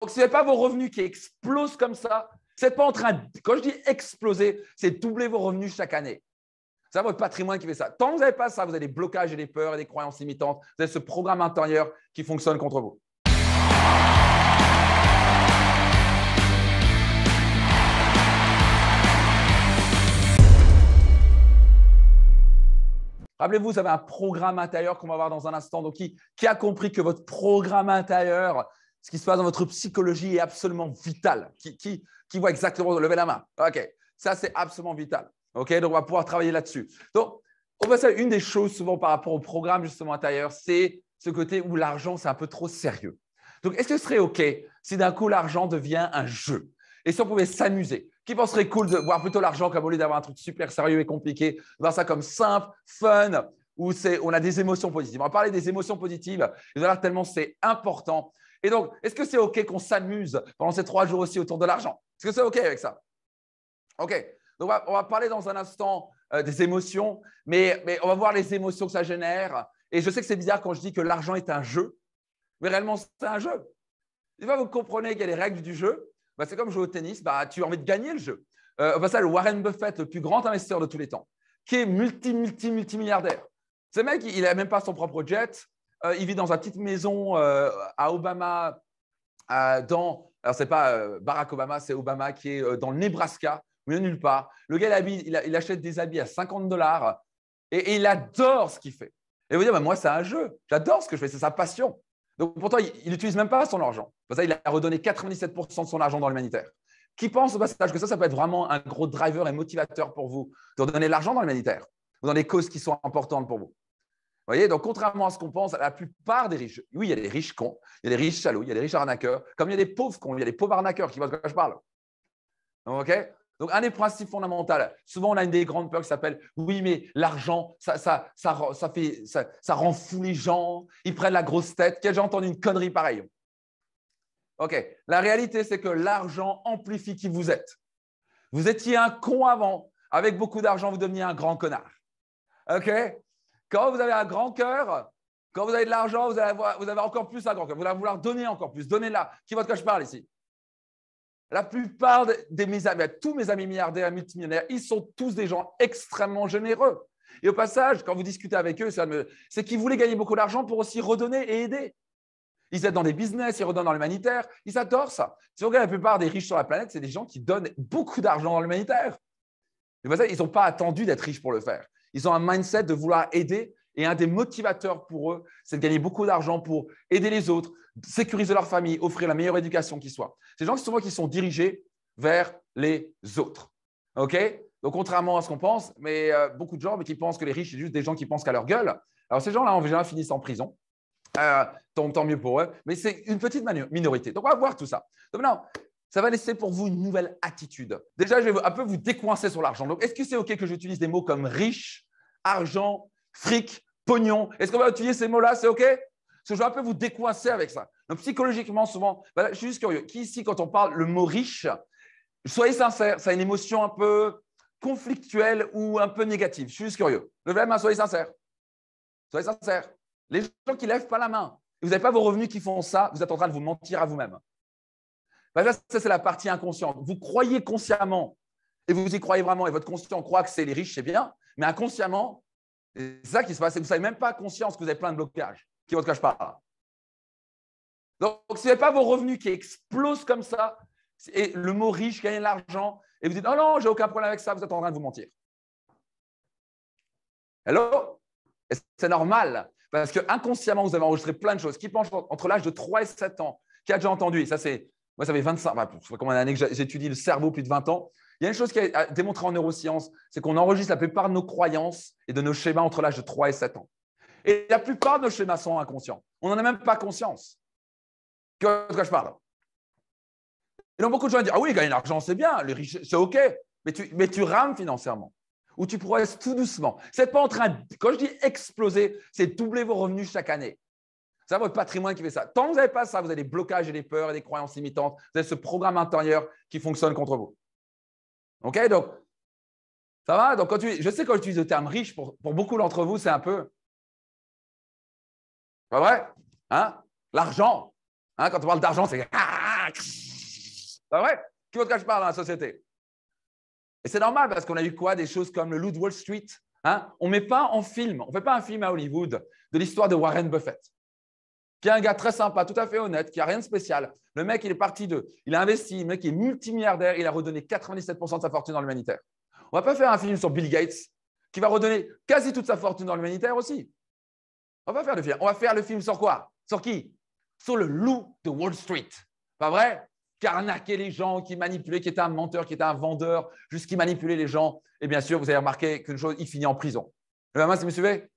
si vous n'avez pas vos revenus qui explosent comme ça, vous n'êtes pas en train de… Quand je dis exploser, c'est doubler vos revenus chaque année. C'est votre patrimoine qui fait ça. Tant que vous n'avez pas ça, vous avez des blocages et des peurs et des croyances limitantes. Vous avez ce programme intérieur qui fonctionne contre vous. Rappelez-vous, vous avez un programme intérieur qu'on va voir dans un instant. Donc, qui a compris que votre programme intérieur, ce qui se passe dans votre psychologie est absolument vital? Qui voit exactement? Levez la main. OK. Ça, c'est absolument vital. OK. Donc, on va pouvoir travailler là-dessus. Donc, on va dire une des choses souvent par rapport au programme justement intérieur, c'est ce côté où l'argent, c'est un peu trop sérieux. Donc, est-ce que ce serait OK si d'un coup, l'argent devient un jeu? Et si on pouvait s'amuser? Qui penserait cool de voir plutôt l'argent comme au lieu d'avoir un truc super sérieux et compliqué, de voir ça comme simple, fun, où on a des émotions positives. On va parler des émotions positives, et voilà, tellement c'est important. Et donc, est-ce que c'est OK qu'on s'amuse pendant ces 3 jours aussi autour de l'argent? Est-ce que c'est OK avec ça? OK. Donc, on va parler dans un instant des émotions, mais on va voir les émotions que ça génère. Et je sais que c'est bizarre quand je dis que l'argent est un jeu, mais réellement, c'est un jeu. Une fois que vous comprenez qu'il y a les règles du jeu, c'est comme jouer au tennis, tu as envie de gagner le jeu. Le Warren Buffett, le plus grand investisseur de tous les temps, qui est multimilliardaire. Ce mec, il n'a même pas son propre jet. Il vit dans une petite maison à Obama, alors ce n'est pas Barack Obama, c'est Obama qui est dans le Nebraska, mais nulle part. Le gars, il achète des habits à $50 et il adore ce qu'il fait. Et vous dire, moi, c'est un jeu. J'adore ce que je fais, c'est sa passion. Donc, pourtant, il n'utilise même pas son argent. Pour ça, il a redonné 97% de son argent dans l'humanitaire. Qui pense au passage que ça peut être vraiment un gros driver et motivateur pour vous de redonner de l'argent dans l'humanitaire ou dans les causes qui sont importantes pour vous? Vous voyez, donc contrairement à ce qu'on pense, la plupart des riches, oui, il y a des riches cons, il y a des riches salauds, il y a des riches arnaqueurs, comme il y a des pauvres cons, il y a des pauvres arnaqueurs qui voient de quoi je parle. OK? Donc, un des principes fondamentaux, souvent on a une des grandes peurs qui s'appelle « oui, mais l'argent, ça rend fou les gens, ils prennent la grosse tête ». Qui a déjà entendu une connerie pareille? OK. La réalité, c'est que l'argent amplifie qui vous êtes. Vous étiez un con avant. Avec beaucoup d'argent, vous deveniez un grand connard. OK? Quand vous avez un grand cœur, quand vous avez de l'argent, vous avez encore plus un grand cœur. Vous allez vouloir donner encore plus. Donnez-la. Qui voit de quoi je parle ici? La plupart de mes amis, tous mes amis milliardaires, multimillionnaires, ils sont tous des gens extrêmement généreux. Et au passage, quand vous discutez avec eux, c'est qu'ils voulaient gagner beaucoup d'argent pour aussi redonner et aider. Ils aident dans des business, ils redonnent dans l'humanitaire. Ils adorent ça. Si vous regardez la plupart des riches sur la planète, c'est des gens qui donnent beaucoup d'argent dans l'humanitaire. Ils n'ont pas attendu d'être riches pour le faire. Ils ont un mindset de vouloir aider. Et un des motivateurs pour eux, c'est de gagner beaucoup d'argent pour aider les autres, sécuriser leur famille, offrir la meilleure éducation qui soit. C'est des gens souvent qui sont dirigés vers les autres. OK? Donc, contrairement à ce qu'on pense, mais beaucoup de gens qui pensent que les riches, c'est juste des gens qui pensent qu'à leur gueule. Alors, ces gens-là, en général, finissent en prison. Tant mieux pour eux. Mais c'est une petite minorité. Donc, on va voir tout ça. Donc, maintenant, ça va laisser pour vous une nouvelle attitude. Déjà, je vais un peu vous décoincer sur l'argent. Donc, est-ce que c'est OK que j'utilise des mots comme riche, argent, fric, pognon? Est-ce qu'on va utiliser ces mots-là? C'est OK? Parce que je vais un peu vous décoincer avec ça. Donc, psychologiquement, souvent, je suis juste curieux. Qui ici, quand on parle le mot riche, soyez sincère, ça a une émotion un peu conflictuelle ou un peu négative? Je suis juste curieux. Levez la main, soyez sincère. Soyez sincère. Les gens qui ne lèvent pas la main, et vous n'avez pas vos revenus qui font ça, vous êtes en train de vous mentir à vous-même. Ça, c'est la partie inconsciente. Vous croyez consciemment, et vous y croyez vraiment, et votre conscient croit que c'est les riches, c'est bien, mais inconsciemment, c'est ça qui se passe. Et vous ne savez même pas conscience que vous avez plein de blocages. Qui est votre cas, je parle. Donc, si vous n'avez pas vos revenus qui explosent comme ça, et le mot riche, gagner de l'argent, et vous dites non, non, j'ai aucun problème avec ça, vous êtes en train de vous mentir. Hello? C'est normal, parce que inconsciemment, vous avez enregistré plein de choses. Qui pense entre l'âge de 3 et 7 ans, qui a déjà entendu, et ça c'est, moi ça fait 25, ça fait combien d'années que j'étudie le cerveau, plus de 20 ans. Il y a une chose qui est démontrée en neurosciences, c'est qu'on enregistre la plupart de nos croyances et de nos schémas entre l'âge de 3 et 7 ans. Et la plupart de nos schémas sont inconscients. On n'en a même pas conscience. De quoi je parle? Et donc, beaucoup de gens disent « Ah oui, gagner de l'argent, c'est bien, les riches, c'est OK, mais tu rames financièrement. Ou tu progresses tout doucement. C'est pas en train de… Quand je dis exploser, c'est doubler vos revenus chaque année. C'est votre patrimoine qui fait ça. Tant que vous n'avez pas ça, vous avez des blocages et des peurs et des croyances limitantes. Vous avez ce programme intérieur qui fonctionne contre vous. OK? Donc, ça va? Donc, je sais quand j'utilise le terme riche, pour beaucoup d'entre vous, c'est un peu… Pas vrai? Hein? L'argent. Hein? Quand on parle d'argent, c'est C'est vrai? Qui votre que je parle dans la société? Et c'est normal parce qu'on a eu quoi? Des choses comme le Loup de Wall Street. Hein? On ne met pas en film, on ne fait pas un film à Hollywood de l'histoire de Warren Buffett, qui est un gars très sympa, tout à fait honnête, qui n'a rien de spécial. Le mec, il est parti il a investi, le mec est multimilliardaire, il a redonné 97% de sa fortune dans l'humanitaire. On ne va pas faire un film sur Bill Gates qui va redonner quasi toute sa fortune dans l'humanitaire aussi. On va faire le film. On va faire le film sur quoi? Sur qui? Sur le loup de Wall Street. Pas vrai? Qui arnaquait les gens, qui manipulait, qui était un menteur, qui était un vendeur, juste qui manipulait les gens. Et bien sûr, vous avez remarqué qu'une chose, il finit en prison. Le maman, si vous me suivez?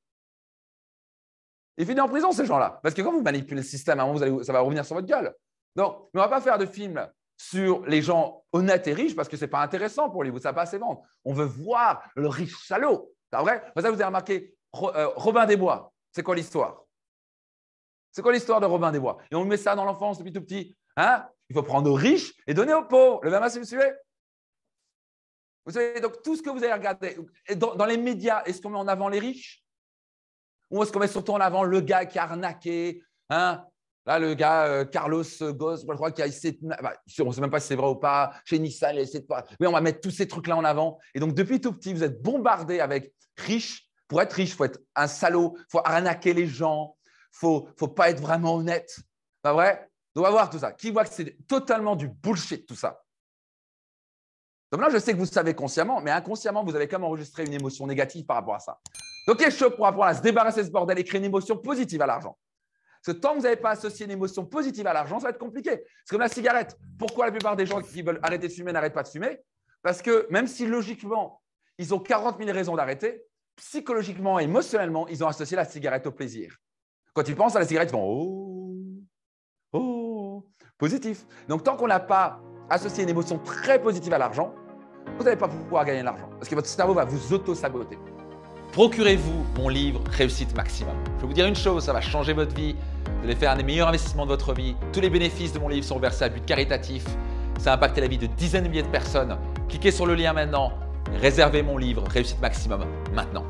Il finit en prison, ces gens-là. Parce que quand vous manipulez le système, à un moment, ça va revenir sur votre gueule. Donc, mais on ne va pas faire de film sur les gens honnêtes et riches parce que ce n'est pas intéressant pour Hollywood, ça ne va pas assez vendre. On veut voir le riche salaud. C'est vrai? Ça, vous avez remarqué Robin des Bois. C'est quoi l'histoire? C'est quoi l'histoire de Robin des Bois? Et on met ça dans l'enfance depuis tout petit. Hein? Il faut prendre aux riches et donner aux pauvres. Le même, si vous suivez? Vous savez, donc tout ce que vous avez regardé, dans les médias, est-ce qu'on met en avant les riches? Ou est-ce qu'on met surtout en avant le gars qui a arnaqué? Hein? Là, le gars, Carlos Ghosn, je crois qu'il a essayé de… on ne sait même pas si c'est vrai ou pas. Chez Nissan, il a essayé de… Mais on va mettre tous ces trucs-là en avant. Et donc, depuis tout petit, vous êtes bombardé avec riches. Pour être riche, il faut être un salaud, il faut arnaquer les gens, il ne faut pas être vraiment honnête. Pas vrai? Donc, on va voir tout ça. Qui voit que c'est totalement du bullshit, tout ça? Donc là, je sais que vous savez consciemment, mais inconsciemment, vous avez quand même enregistré une émotion négative par rapport à ça. Donc, qu'est-ce que je pour apprendre à se débarrasser de ce bordel et créer une émotion positive à l'argent? Parce que tant que vous n'avez pas associé une émotion positive à l'argent, ça va être compliqué. C'est comme la cigarette. Pourquoi la plupart des gens qui veulent arrêter de fumer n'arrêtent pas de fumer? Parce que même si logiquement, ils ont 40 000 raisons d'arrêter, psychologiquement et émotionnellement, ils ont associé la cigarette au plaisir. Quand ils pensent à la cigarette, ils vont oh, positif. Donc, tant qu'on n'a pas associé une émotion très positive à l'argent, vous n'allez pas pouvoir gagner de l'argent parce que votre cerveau va vous auto-saboter. Procurez-vous mon livre Réussite Maximum. Je vais vous dire une chose, ça va changer votre vie. Vous allez faire un des meilleurs investissements de votre vie. Tous les bénéfices de mon livre sont versés à but caritatif. Ça a impacté la vie de dizaines de milliers de personnes. Cliquez sur le lien maintenant. Réservez mon livre Réussite Maximum maintenant.